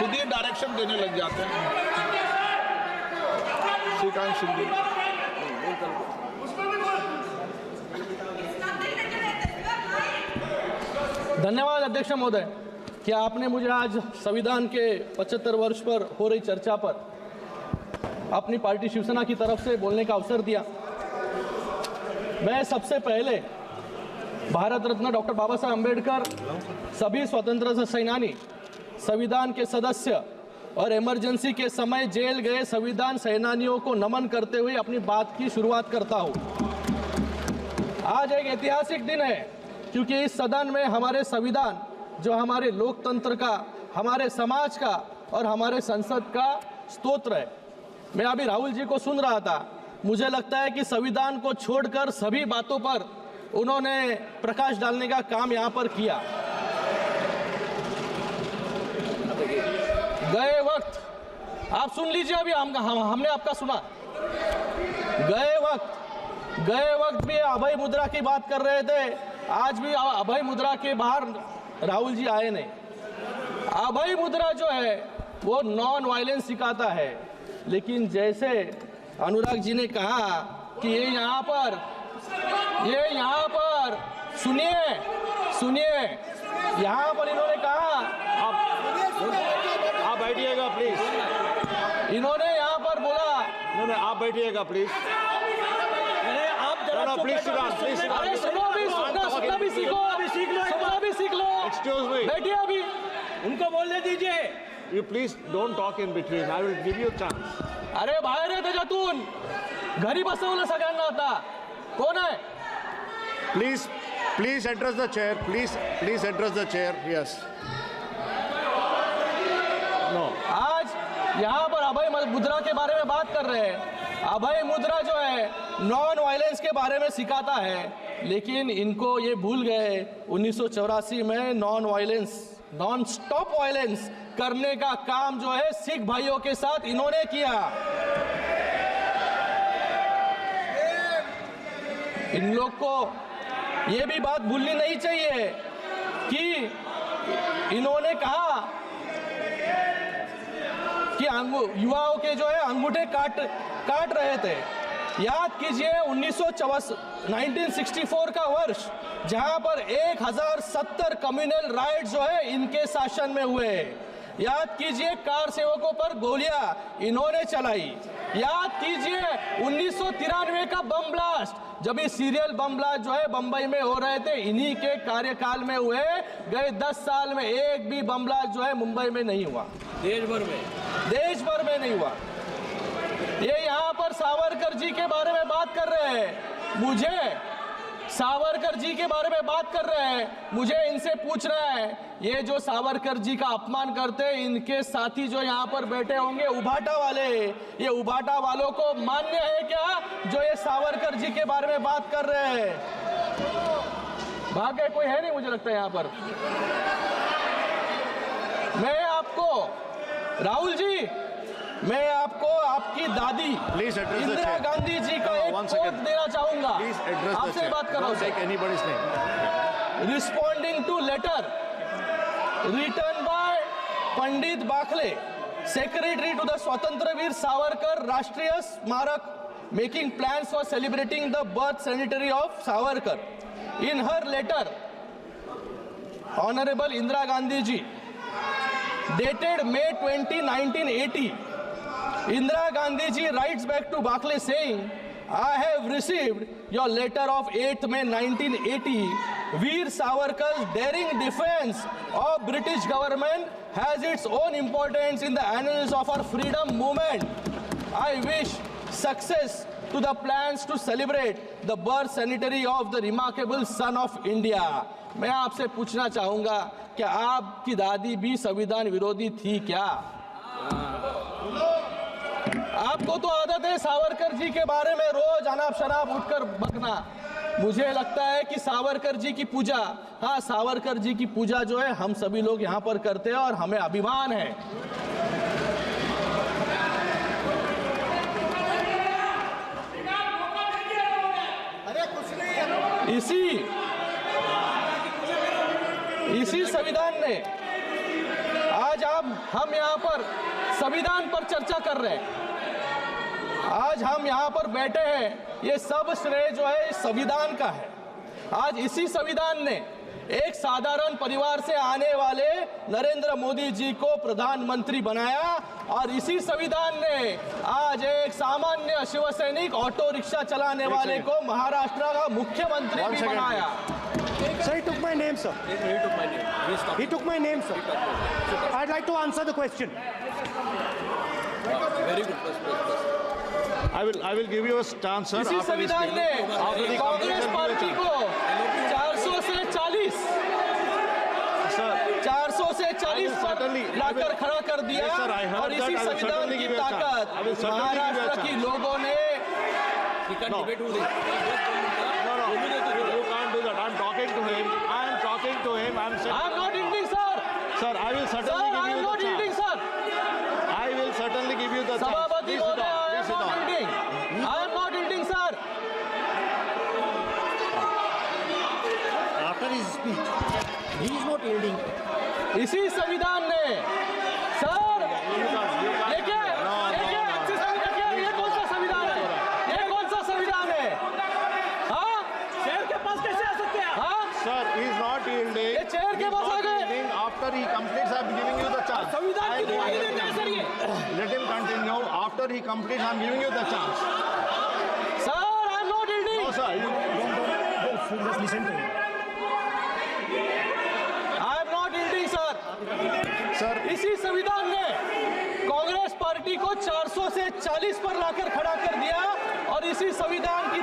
खुद ही डायरेक्शन देने लग जाते हैं। श्रीकांत शिंदे। धन्यवाद अध्यक्ष महोदय कि आपने मुझे आज संविधान के 75 वर्ष पर हो रही चर्चा पर अपनी पार्टी शिवसेना की तरफ से बोलने का अवसर दिया। मैं सबसे पहले भारत रत्न डॉक्टर बाबा साहब अम्बेडकर, सभी स्वतंत्रता सेनानी, संविधान के सदस्य और इमरजेंसी के समय जेल गए संविधान सेनानियों को नमन करते हुए अपनी बात की शुरुआत करता हूं। आज एक ऐतिहासिक दिन है क्योंकि इस सदन में हमारे संविधान, जो हमारे लोकतंत्र का, हमारे समाज का और हमारे संसद का स्तोत्र है। मैं अभी राहुल जी को सुन रहा था, मुझे लगता है कि संविधान को छोड़कर सभी बातों पर उन्होंने प्रकाश डालने का काम यहाँ पर किया। गए वक्त आप सुन लीजिए, अभी हमने आपका सुना। गए वक्त भी अभय मुद्रा की बात कर रहे थे, आज भी अभय मुद्रा के बाहर राहुल जी आए नहीं। अभय मुद्रा जो है वो नॉन वायलेंस सिखाता है, लेकिन जैसे अनुराग जी ने कहा कि ये यहाँ पर सुनिए, यहाँ पर इन्होंने कहा, आप बैठिएगा प्लीज। इन्होंने यहाँ पर बोला, आप बैठिएगा प्लीज। अरे आप जरा प्लीज सुनना भी सीख लो। एक्सक्यूज मी, बैठिए, अभी उनको बोलने दीजिए। You please don't talk in between, I will give you chance. अरे बाहेर आहे त्याच्यातून, घरी बसवलं सगळ्यांना आता। कोण आहे? Please address the chair, please address the chair. Yes, no. आज यहाँ पर अभय मुद्रा के बारे में बात कर रहे हैं। अभय मुद्रा जो है नॉन वायलेंस के बारे में सिखाता है, लेकिन इनको ये भूल गए 1984 में नॉन स्टॉप वायलेंस करने का काम जो है सिख भाइयों के साथ इन्होंने किया। इन लोग को ये भी बात भूलनी नहीं चाहिए कि इन्होंने कहा कि युवाओं के जो है अंगूठे काट रहे थे। याद कीजिए 1964 का वर्ष, जहां पर 1070 कम्युनल राइट्स जो है इनके शासन में हुए। याद कीजिए कार सेवकों पर गोलियां इन्होंने चलाई। याद कीजिए 1993 का बम ब्लास्ट, जब ये सीरियल बम ब्लास्ट जो है बंबई में हो रहे थे, इन्हीं के कार्यकाल में हुए। गए 10 साल में एक भी बम ब्लास्ट जो है मुंबई में नहीं हुआ, देश भर में नहीं हुआ। ये यहाँ पर सावरकर जी के बारे में बात कर रहे हैं, मुझे इनसे पूछना है, ये जो सावरकर जी का अपमान करते हैं, इनके साथी जो यहाँ पर बैठे होंगे उभाटा वाले, ये उभाटा वालों को मान्य है क्या जो ये सावरकर जी के बारे में बात कर रहे हैं? भाग्य कोई है नहीं मुझे लगता है यहाँ पर। मैं आपको आपकी दादी इंदिरा गांधी जी का एक कोट देना चाहूंगा। आपसे बात कर रहा हूं। Responding to letter written by Pandit Bakhle, secretary to the Swatantryaveer Savarkar Rashtriya Smarak, making plans for celebrating the birth centenary of Savarkar. In her letter, honourable Indira Gandhi ji, dated May 20, 1980, Indira Gandhi ji writes back to Bakle saying, I have received your letter of 8th May 1980. Veer Savarkar's daring defense of British government has its own importance in the annals of our freedom movement. I wish success to the plans to celebrate the birth centenary of the remarkable son of India. मैं आपसे पूछना चाहूंगा, क्या आपकी दादी भी संविधान विरोधी थी क्या? आपको तो आदत है सावरकर जी के बारे में रोज अनाप शनाप उठकर बकना। मुझे लगता है कि सावरकर जी की पूजा, हाँ सावरकर जी की पूजा जो है हम सभी लोग यहाँ पर करते हैं और हमें अभिमान है। इसी संविधान ने आज आप हम यहाँ पर संविधान पर चर्चा कर रहे हैं। आज हम यहाँ पर बैठे हैं, ये सब श्रेय जो है इस संविधान का है। आज इसी संविधान ने एक साधारण परिवार से आने वाले नरेंद्र मोदी जी को प्रधानमंत्री बनाया और इसी संविधान ने आज एक सामान्य शिवसैनिक ऑटो रिक्शा चलाने वाले को महाराष्ट्र का मुख्यमंत्री भी बनाया। Sir, he took my name, sir. He took my name. He took my name, sir. I'd like to answer the question. Very good. Press. I will give you a chance, sir. इसी after this संविधान speech. ने After the Congress completion party of को 400 से 40 Sir, 400 से 40 पर certainly- लाकर खड़ा कर दिया। Yes, sir, I heard और that. इसी I will संविधान certainly की give you a chance. ताकत I will certainly give you a Maharashtra chance. की लोगों ने He can't debate with him. No, you can't do that. I'm talking to him. I'm talking to him. I'm saying, I am not ending, sir. sir, I will Sir, certainly I give am you not the ending, chance. sir. I will certainly give you the chance. सभापति Please sit महोदय, down. I Please am sit not down. ending. I am not ending, sir. After his speech, he is not yielding. इसी संविधान ने sir ये क्या ये कौन सा संविधान है? ये कौन सा संविधान है? हाँ, शेर के पास कैसे आ सकते हैं? हाँ, Sir, he is not yielding. ये चेयर के He is पास आ not गए। yielding. After he completes, I'm giving you the chance. संविधान I की will दुहाई let देते हैं him- सर ये। Let him continue. After he completes, I'm giving you the chance. Sir, I am not ending. No, sir. Just listen to him. I am not ending, sir. Sir, इसी संविधान ने Congress party को 400 से 40 पर लाकर खड़ा कर दिया और इसी संविधान की